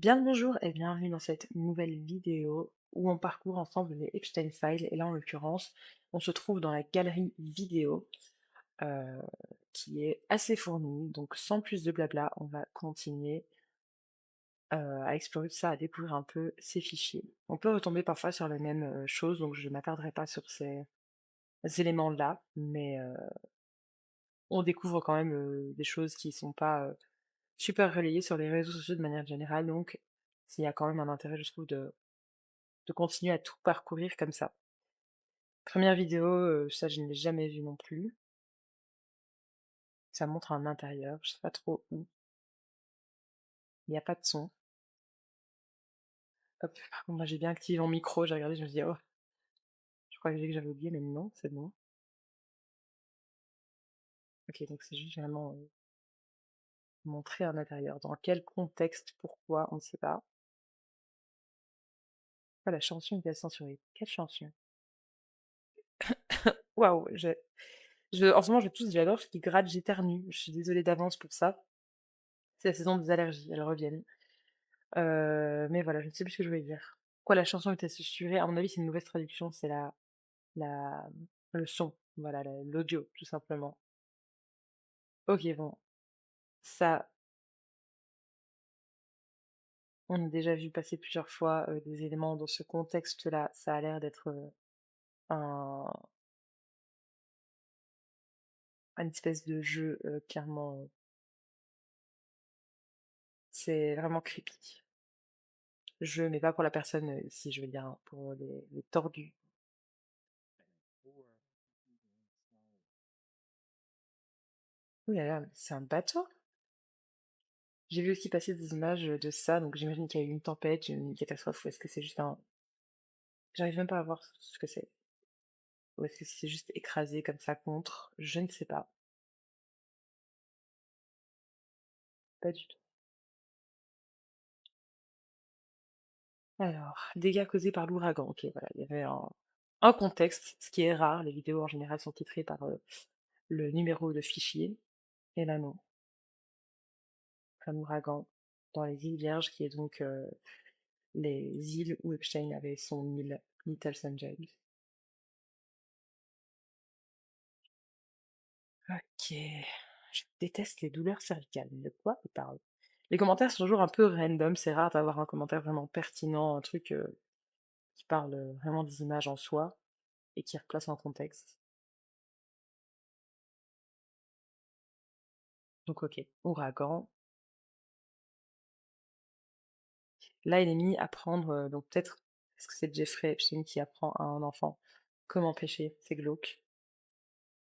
Bien le bonjour et bienvenue dans cette nouvelle vidéo où on parcourt ensemble les Epstein Files. Et là, en l'occurrence, on se trouve dans la galerie vidéo euh, qui est assez fournie. Donc, sans plus de blabla, on va continuer à explorer tout ça, à découvrir un peu ces fichiers. On peut retomber parfois sur les mêmes choses, donc je ne m'attarderai pas sur ces éléments-là, mais on découvre quand même des choses qui sont pas super relayées sur les réseaux sociaux de manière générale. Donc, s'il y a quand même un intérêt, je trouve, de continuer à tout parcourir comme ça. Première vidéo, ça je ne l'ai jamais vu non plus. Ça montre un intérieur, je sais pas trop où. Il n'y a pas de son. Hop, par contre, moi j'ai bien activé mon micro, j'ai regardé, je me suis dit, oh, je crois que j'avais oublié, mais non, c'est bon. Ok, donc c'est juste vraiment montrer un intérieur. Dans quel contexte, pourquoi, on ne sait pas. Ah, la chanson était censurée. Quelle chanson? Waouh, en ce moment je tousse, j'adore ce qui gratte, j'éternue. Je suis désolée d'avance pour ça. C'est la saison des allergies, elles reviennent. Mais voilà, je ne sais plus ce que je voulais dire. Quoi, la chanson était censurée? À mon avis, c'est une mauvaise traduction, c'est la le son, voilà, l'audio, tout simplement. OK, bon, ça, on a déjà vu passer plusieurs fois, des éléments dans ce contexte-là. Ça a l'air d'être, un une espèce de jeu, clairement, c'est vraiment creepy. Jeu, mais pas pour la personne, ici, je veux dire, hein, pour les tordus. Ouh là là, c'est un bateau? J'ai vu aussi passer des images, de ça, donc j'imagine qu'il y a eu une tempête, une catastrophe, ou est-ce que c'est juste un j'arrive même pas à voir ce que c'est. Ou est-ce que c'est juste écrasé comme ça contre? Je ne sais pas. Pas du tout. Alors, dégâts causés par l'ouragan. Ok, voilà, il y avait un contexte, ce qui est rare. Les vidéos en général sont titrées par le numéro de fichier. Et là, non. Un ouragan dans les îles Vierges, qui est donc les îles où Epstein avait son île Little St. James. Ok. Je déteste les douleurs cervicales. De quoi il parle? Les commentaires sont toujours un peu random. C'est rare d'avoir un commentaire vraiment pertinent, un truc qui parle vraiment des images en soi et qui replace en contexte. Donc ok, ouragan. Là, il est mis à apprendre, donc peut-être, est-ce que c'est Jeffrey Epstein qui apprend à un enfant comment pêcher? C'est glauque.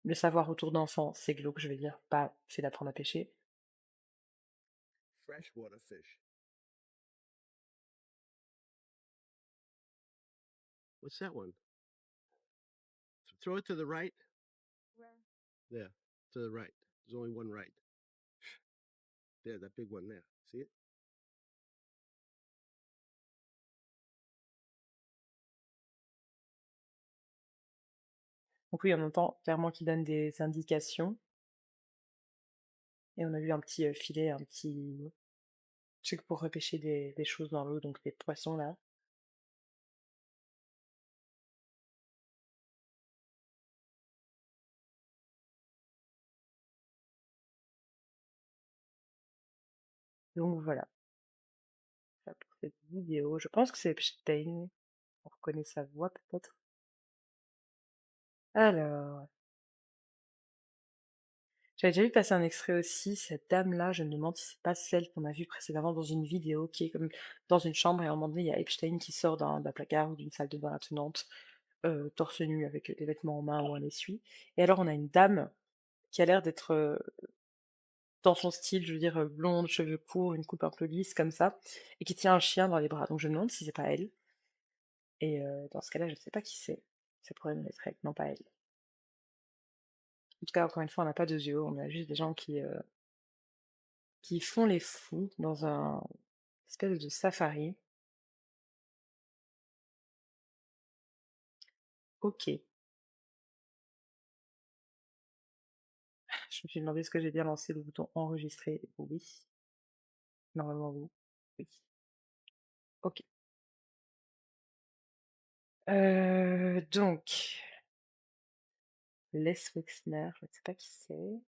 Le savoir autour d'enfants, c'est glauque, je vais dire, pas fait d'apprendre à pêcher. Freshwater fish. What's that one? Throw it to the right. There, to the right. There's only one right. There, that big one there. See it? Donc oui, on entend clairement qu'il donne des indications. Et on a vu un petit filet, un petit truc pour repêcher des choses dans l'eau, donc des poissons là. Donc voilà, ça pour cette vidéo. Je pense que c'est Epstein. On reconnaît sa voix peut-être. Alors, j'avais déjà vu passer un extrait aussi. Cette dame-là, je me demande si c'est pas celle qu'on a vue précédemment dans une vidéo qui est comme dans une chambre et à un moment donné, il y a Epstein qui sort d'un placard ou d'une salle de bain attenante, torse nu avec des vêtements en main ou un essuie. Et alors, on a une dame qui a l'air d'être dans son style, je veux dire, blonde, cheveux courts, une coupe un peu lisse comme ça, et qui tient un chien dans les bras. Donc je me demande si c'est pas elle. Et dans ce cas-là, je sais pas qui c'est. Ça pourrait me être elle, non pas elle. En tout cas, encore une fois, on n'a pas de yeux, on a juste des gens qui font les fous dans un espèce de safari. Ok. Je me suis demandé est-ce que j'ai bien lancé le bouton enregistrer. Oui. Normalement, oui. Oui. OK. Donc Les Wexner, je ne sais pas qui c'est.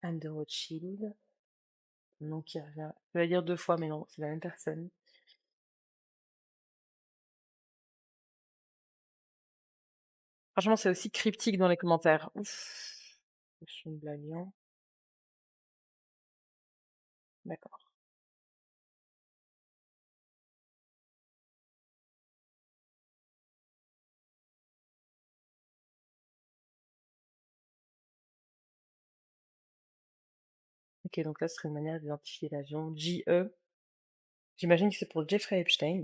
Anne de Rothschild, nom qui revient. Je vais dire 2 fois, mais non, c'est la même personne. Franchement, c'est aussi cryptique dans les commentaires. Ouf. Je suis une blagueur. D'accord. OK, donc là, ce serait une manière d'identifier l'avion. JE, j'imagine que c'est pour Jeffrey Epstein,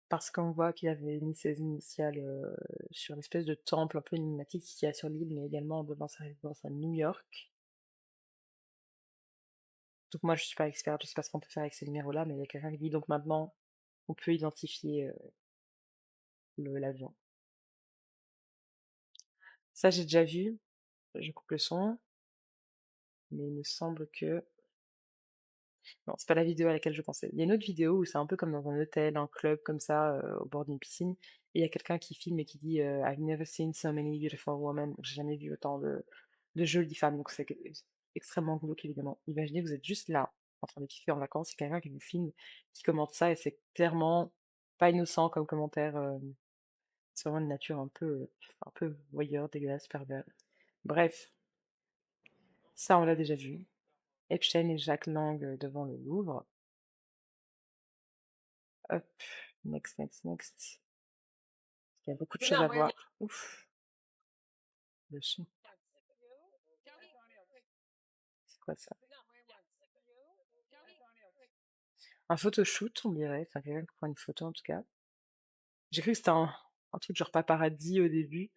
parce qu'on voit qu'il avait mis ses initiales sur l'espèce de temple un peu énigmatique qu'il y a sur l'île, mais également devant sa résidence à New York. Donc moi, je suis pas experte, je sais pas ce qu'on peut faire avec ces numéros-là, mais il y a quelqu'un qui dit donc maintenant, on peut identifier l'avion. Ça, j'ai déjà vu. Je coupe le son, mais il me semble que non, c'est pas la vidéo à laquelle je pensais. Il y a une autre vidéo où c'est un peu comme dans un hôtel, un club comme ça, au bord d'une piscine, et il y a quelqu'un qui filme et qui dit I've never seen so many beautiful women. J'ai jamais vu autant de jolies femmes, donc c'est extrêmement glauque évidemment. Imaginez, vous êtes juste là, en train de kiffer en vacances, et quelqu'un qui vous filme, qui commente ça, et c'est clairement pas innocent comme commentaire. C'est vraiment une nature un peu voyeur, dégueulasse, pervers. Bref, ça on l'a déjà vu. Epstein et Jacques Lang devant le Louvre. Hop, next, next, next. Il y a beaucoup de choses à voir. Ouf, le son. C'est quoi ça? Un photoshoot, on dirait. Enfin, quelqu'un qui prend une photo en tout cas. J'ai cru que c'était un truc genre paparazzi au début,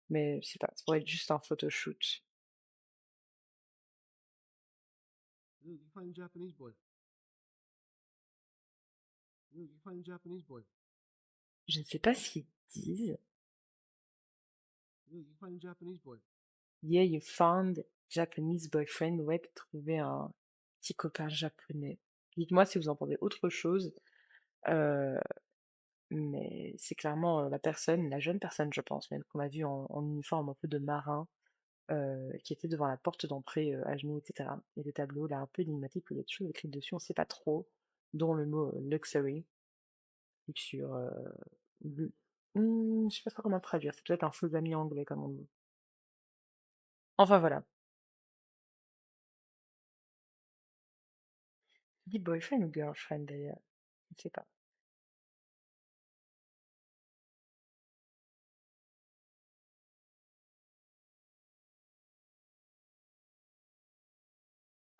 mais je sais pas, ça pourrait être juste un photoshoot. Ooh, you find a Japanese boy. Ooh, you find a Japanese boy. Je ne sais pas ce qu'ils disent. Ooh, you find a Japanese boy. Yeah, you found Japanese boyfriend. Ouais, trouver un petit copain japonais. Dites-moi si vous entendez autre chose. Euh, mais c'est clairement la personne, la jeune personne, je pense, même qu'on a vu en uniforme un peu de marin, qui était devant la porte d'entrée à genoux, etc. Et le tableau là un peu énigmatique où il y a des choses écrites dessus, on sait pas trop, dont le mot luxury, luxure, je sais pas trop comment traduire, c'est peut-être un faux ami anglais comme on dit. Enfin voilà. Il dit boyfriend ou girlfriend d'ailleurs? Je ne sais pas.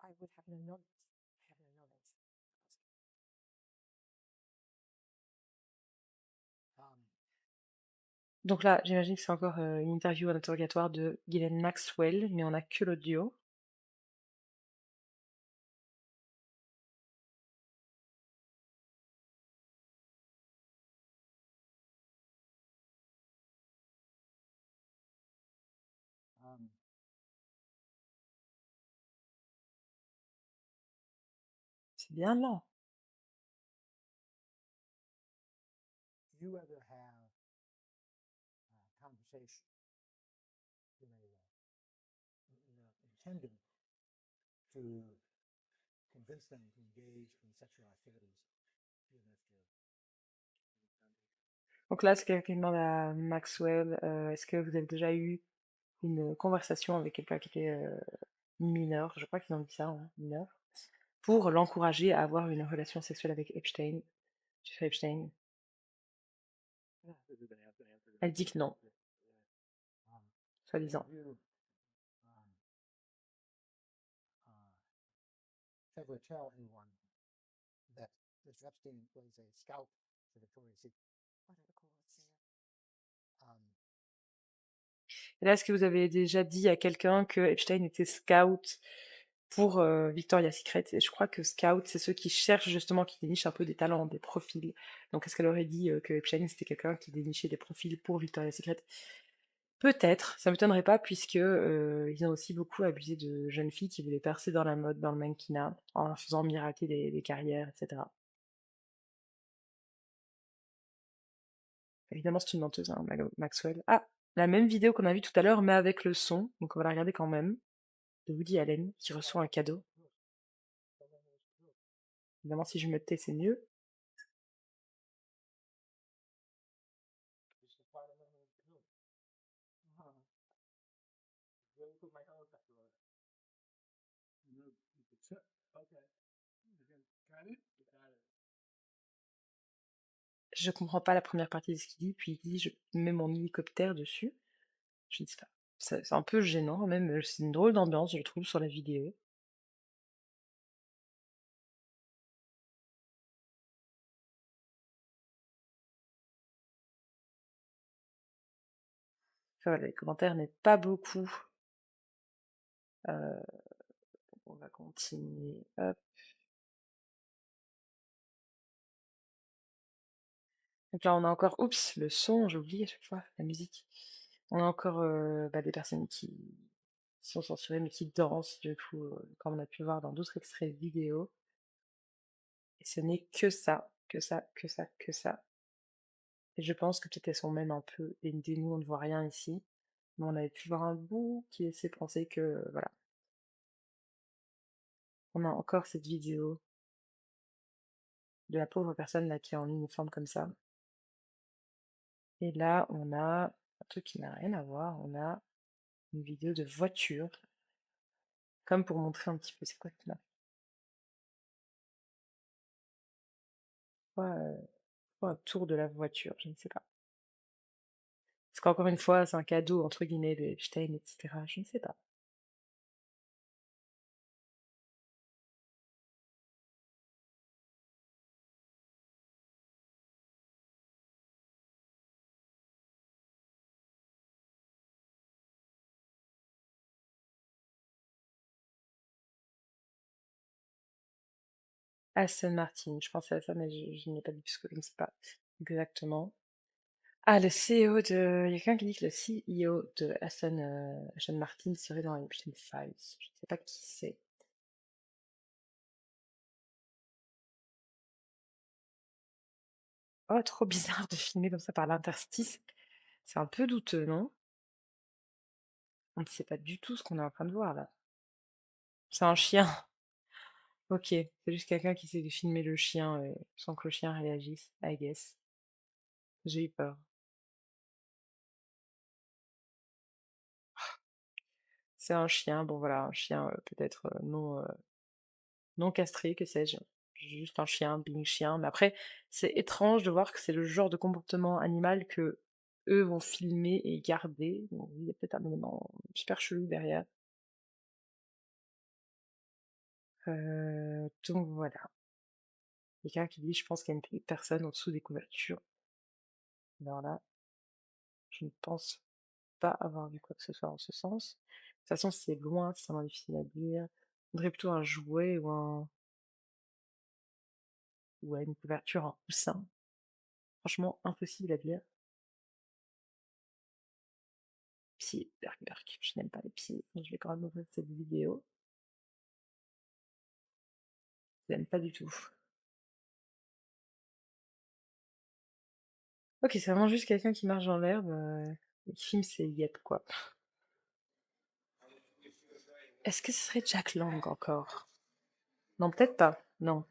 I would have no knowledge. I have no knowledge. Donc là, j'imagine que c'est encore une interview, un interrogatoire de Ghislaine Maxwell, mais on a que l'audio. C'est bien lent. Donc là, c'est quelqu'un qui demande à Maxwell, est-ce que vous avez déjà eu une conversation avec quelqu'un qui était mineur, je crois qu'ils ont dit ça, hein, mineur, pour l'encourager à avoir une relation sexuelle avec Epstein, Jeffrey Epstein. Elle dit que non, soi-disant. Et là, est-ce que vous avez déjà dit à quelqu'un que Epstein était scout pour Victoria's Secret? Et je crois que scout, c'est ceux qui cherchent justement, qui dénichent un peu des talents, des profils. Donc est-ce qu'elle aurait dit que Epstein c'était quelqu'un qui dénichait des profils pour Victoria's Secret? Peut-être, ça m'étonnerait pas puisque, ils ont aussi beaucoup abusé de jeunes filles qui voulaient percer dans la mode, dans le mannequinat, en leur faisant mirater des carrières et cetera. Évidemment, c'est une menteuse, hein, Maxwell. Ah! La même vidéo qu'on a vue tout à l'heure, mais avec le son, donc on va la regarder quand même, de Woody Allen qui reçoit un cadeau. Évidemment, si je me tais, c'est mieux. Je comprends pas la première partie de ce qu'il dit, puis il dit: «Je mets mon hélicoptère dessus». Je ne sais pas. C'est un peu gênant même, c'est une drôle d'ambiance, je trouve, sur la vidéo. Enfin, voilà, les commentaires n'aident pas beaucoup. On va continuer, hop. Donc là, on a encore oups, le son, j'oublie à chaque fois, la musique. On a encore, bah, des personnes qui sont censurées, mais qui dansent, du coup, comme on a pu voir dans d'autres extraits vidéo. Et ce n'est que ça, que ça, que ça, que ça. Et je pense que peut-être elles sont même un peu des nous, on ne voit rien ici, mais on avait pu voir un bout qui laissait penser que, voilà. On a encore cette vidéo de la pauvre personne là qui est en uniforme comme ça. Et là, on a un truc qui n'a rien à voir, on a une vidéo de voiture, comme pour montrer un petit peu c'est quoi qu'il a. Pourquoi, pourquoi un tour de la voiture, je ne sais pas. Parce qu'encore une fois, c'est un cadeau entre guillemets de Epstein, etc. Je ne sais pas. Aston Martin, je pensais à ça, mais je n'ai pas dit puisque je ne sais pas exactement. Ah, le CEO de. Il y a quelqu'un qui dit que le CEO de Aston Martin serait dans Epstein Files. Je ne sais pas qui c'est. Oh, trop bizarre de filmer comme ça par l'interstice. C'est un peu douteux, non? On ne sait pas du tout ce qu'on est en train de voir là. C'est un chien. Ok, c'est juste quelqu'un qui essaie de filmer le chien sans que le chien réagisse, I guess. J'ai eu peur. C'est un chien, bon voilà, un chien peut-être non castré, que sais-je. Juste un chien, being chien. Mais après, c'est étrange de voir que c'est le genre de comportement animal que eux vont filmer et garder. Bon, il y a peut-être un élément super chelou derrière. Donc voilà. Quelqu'un qui dit, je pense qu'il y a une personne en dessous des couvertures. Alors là, je ne pense pas avoir vu quoi que ce soit en ce sens. De toute façon, c'est loin, c'est vraiment difficile à dire. On dirait plutôt un jouet ou une couverture, un coussin. Franchement, impossible à dire. Psy, berk, berk. Je n'aime pas les psys, donc je vais quand même ouvrir cette vidéo. Je n'aime pas du tout. Ok, c'est vraiment juste quelqu'un qui marche dans l'herbe et qui filme ses yep, quoi. Est-ce que ce serait Jack Lang encore? Non, peut-être pas. Non.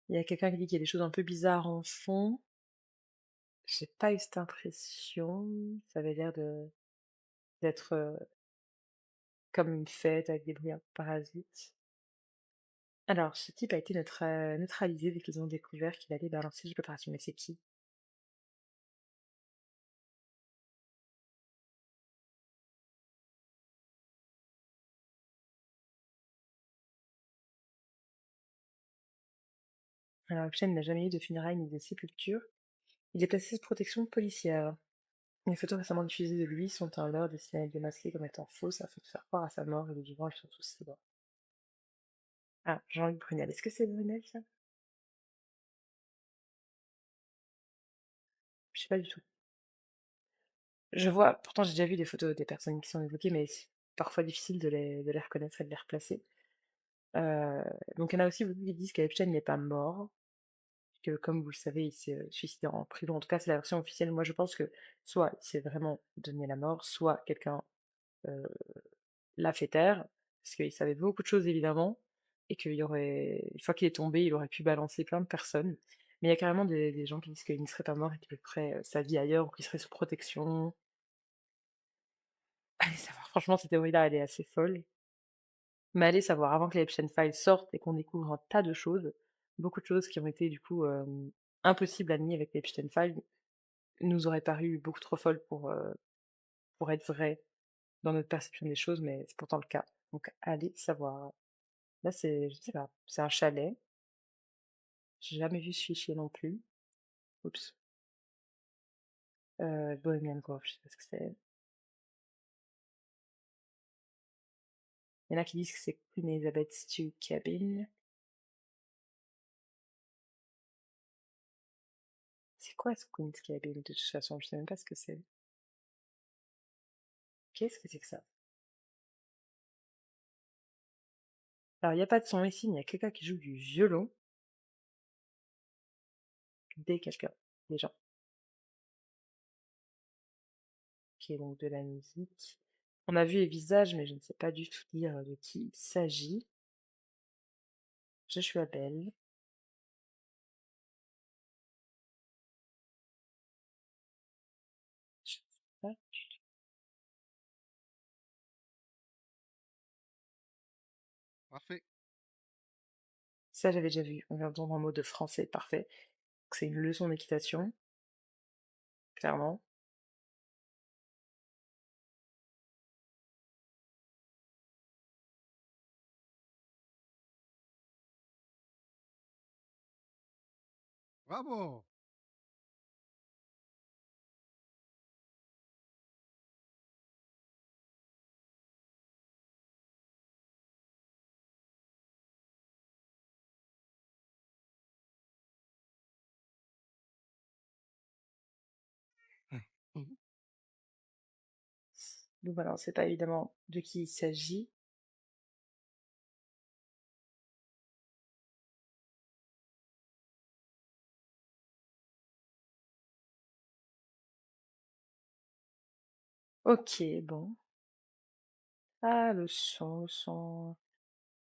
Il y a quelqu'un qui dit qu'il y a des choses un peu bizarres en fond. J'ai pas eu cette impression. Ça avait l'air d'être comme une fête avec des bruits un peu parasites. Alors, ce type a été neutralisé dès qu'ils ont découvert qu'il allait balancer l'opération. Mais c'est qui? Alors Epstein n'a jamais eu de funérailles ni de sépulture. Il est placé sous protection policière. Les photos récemment diffusées de lui sont un leurre destiné à être démasqué comme étant fausses afin de faire croire à sa mort et les vivants ils sont tous libres. Ah, Jean-Luc Brunel. Est-ce que c'est Brunel, ça? Je sais pas du tout. Je vois, pourtant j'ai déjà vu des photos des personnes qui sont évoquées, mais c'est parfois difficile de les reconnaître et de les replacer. Euh, donc il y en a aussi beaucoup qui disent qu'Epstein n'est pas mort, que comme vous le savez, il s'est suicidé en prison. En tout cas, c'est la version officielle. Moi, je pense que soit il s'est vraiment donné la mort, soit quelqu'un euh, l'a fait taire, parce qu'il savait beaucoup de choses évidemment, et qu'il y aurait, une fois qu'il est tombé, il aurait pu balancer plein de personnes. Mais il y a carrément des gens qui disent qu'il ne serait pas mort et qu'il ferait sa vie ailleurs, ou qu'il serait sous protection. Allez savoir, franchement, cette théorie-là, elle est assez folle. Mais allez savoir, avant que les Epstein Files sortent et qu'on découvre un tas de choses, beaucoup de choses qui ont été du coup impossibles à nier avec les Epstein Files, nous auraient paru beaucoup trop folles pour être vraies dans notre perception des choses, mais c'est pourtant le cas. Donc allez savoir. Là, c'est, je sais pas, c'est un chalet. J'ai jamais vu ce fichier non plus. Oups. Bohemian Grove, je sais pas ce que c'est. Il y en a qui disent que c'est Queen Elizabeth Stew Cabin. C'est quoi ce Queen's Cabin de toute façon? Je sais même pas ce que c'est. Qu'est-ce que c'est que ça? Alors, il n'y a pas de son ici, mais il y a quelqu'un qui joue du violon. Des quelqu'un. Des gens. Qui est donc de la musique. On a vu les visages, mais je ne sais pas du tout dire de qui il s'agit. Joshua Bell. Je sais pas. Parfait. Ça, j'avais déjà vu. On vient d'entendre un mot de français, parfait. C'est une leçon d'équitation, clairement. Bravo. Mhm. Donc voilà, on ne sait pas évidemment de qui il s'agit. Ok, bon. Ah, le son.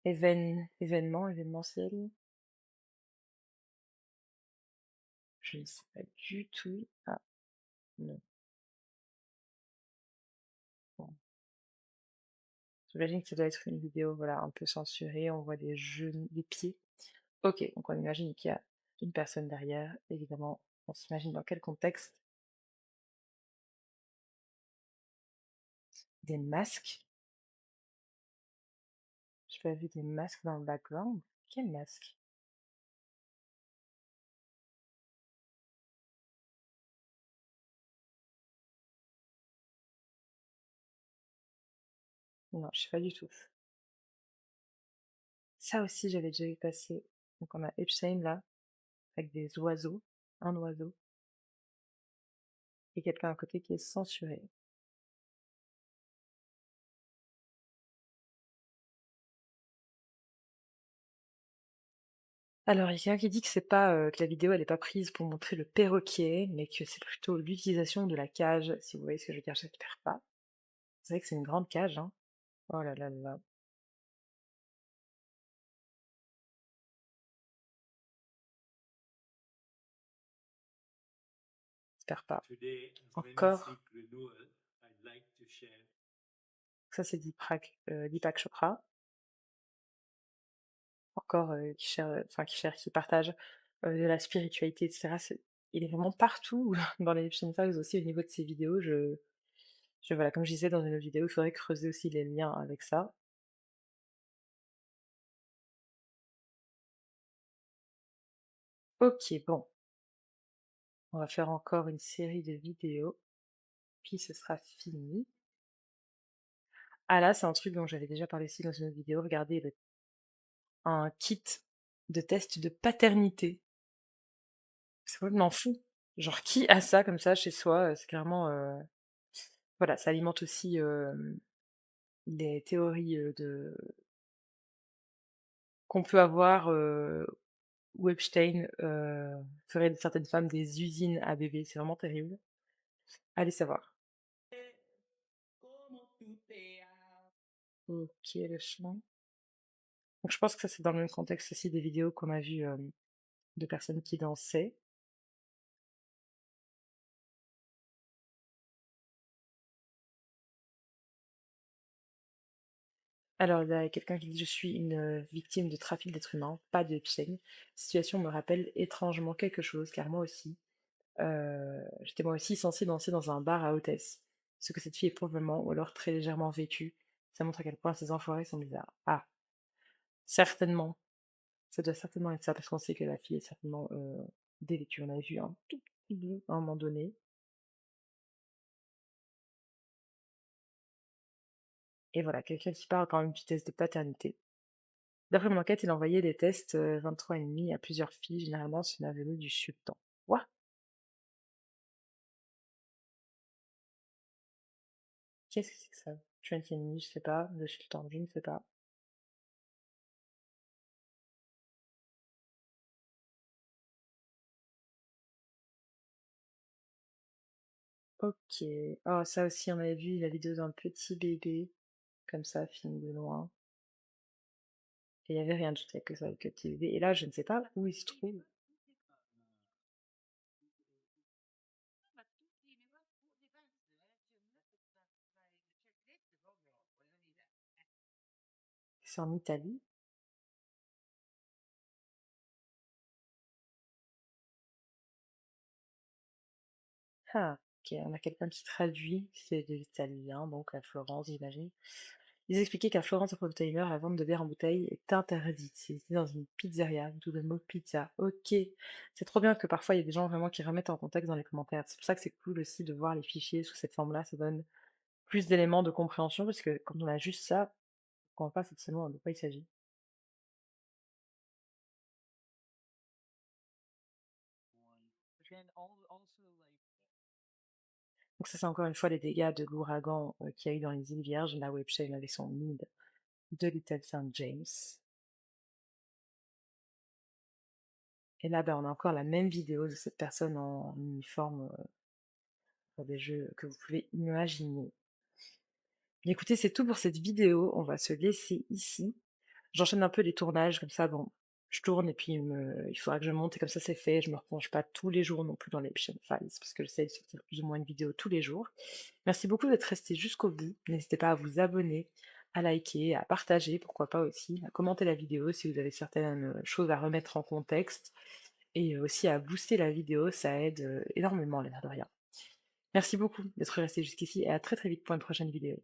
Événement, événementiel. Je ne sais pas du tout. Ah, non. Bon. J'imagine que ça doit être une vidéo, voilà, un peu censurée. On voit des genoux, des pieds. Ok, donc on imagine qu'il y a une personne derrière. Évidemment, on s'imagine dans quel contexte. Des masques. J'ai pas vu des masques dans le background. Quel masque? Non, je sais pas du tout. Ça aussi, j'avais déjà vu passer. Donc on a Epstein là, avec des oiseaux, un oiseau, et quelqu'un à côté qui est censuré. Alors, il y a quelqu'un qui dit que c'est pas que la vidéo elle est pas prise pour montrer le perroquet, mais que c'est plutôt l'utilisation de la cage, si vous voyez ce que je veux dire, j'espère pas. C'est vrai que c'est une grande cage, hein. Oh là là là là, j'espère pas. Encore, ça c'est Deepak Chopra, encore qui partage de la spiritualité, etc. Il est vraiment partout dans les Epstein Files aussi au niveau de ses vidéos. Voilà, comme je disais dans une autre vidéo, il faudrait creuser aussi les liens avec ça. OK, bon, on va faire encore une série de vidéos, puis ce sera fini. Ah là, c'est un truc dont j'avais déjà parlé aussi dans une autre vidéo. Regardez un kit de test de paternité. C'est complètement fou. Genre qui a ça comme ça chez soi? C'est clairement, voilà, ça alimente aussi, les théories, de qu'on peut avoir, où Epstein, ferait de certaines femmes des usines à bébés. C'est vraiment terrible. Allez savoir. OK, le chant. Donc je pense que ça, c'est dans le même contexte aussi des vidéos qu'on a vues, de personnes qui dansaient. Alors, il y a quelqu'un qui dit: «Je suis une, victime de trafic d'êtres humains, pas de Epstein. Situation me rappelle étrangement quelque chose, car moi aussi, j'étais moi aussi censée danser dans un bar à hôtesse. Ce que cette fille est probablement ou alors très légèrement vêtue, ça montre à quel point ces enfoirés sont bizarres». Ah, certainement, ça doit certainement être ça, parce qu'on sait que la fille est certainement, dévêtue. On avait vu un tout petit bout à un moment donné et voilà, quelqu'un qui parle quand même du test de paternité. D'après mon enquête, il envoyait des tests, 23,5 à plusieurs filles, généralement sur une avenue du Sultan. What? Qu'est-ce que c'est que ça? 20,5, je sais pas, le Sultan, je ne sais pas. OK. Oh, ça aussi, on avait vu la vidéo d'un petit bébé, comme ça, filmé de loin. Et il y avait rien d'autre, il y a que ça, avec le petit bébé. Et là, je ne sais pas où il se trouve. C'est en Italie. Ah, OK, on a quelqu'un qui traduit, c'est de l'italien, donc à Florence, j'imagine. Ils expliquaient qu'à Florence, à Oppenheimer, la vente de bière en bouteille est interdite. C'était dans une pizzeria, d'où le mot pizza. OK. C'est trop bien que parfois il y a des gens vraiment qui remettent en contexte dans les commentaires. C'est pour ça que c'est cool aussi de voir les fichiers sous cette forme-là. Ça donne plus d'éléments de compréhension parce que quand on a juste ça, on comprend pas forcément de quoi il s'agit. Donc ça, c'est encore une fois les dégâts de l'ouragan qu'il y a eu dans les îles Vierges, là où Epstein avait son île de Little St. James. Et là, ben, on a encore la même vidéo de cette personne en uniforme pour des jeux que vous pouvez imaginer. Bien, écoutez, c'est tout pour cette vidéo. On va se laisser ici. J'enchaîne un peu les tournages, comme ça, bon, je tourne et puis il faudra que je monte et comme ça c'est fait. Je me replonge pas tous les jours non plus dans les Epstein Files parce que j'essaie de sortir plus ou moins une vidéo tous les jours. Merci beaucoup d'être resté jusqu'au bout. N'hésitez pas à vous abonner, à liker, à partager, pourquoi pas aussi, à commenter la vidéo si vous avez certaines choses à remettre en contexte et aussi à booster la vidéo, ça aide énormément, l'air de rien. Merci beaucoup d'être resté jusqu'ici et à très très vite pour une prochaine vidéo.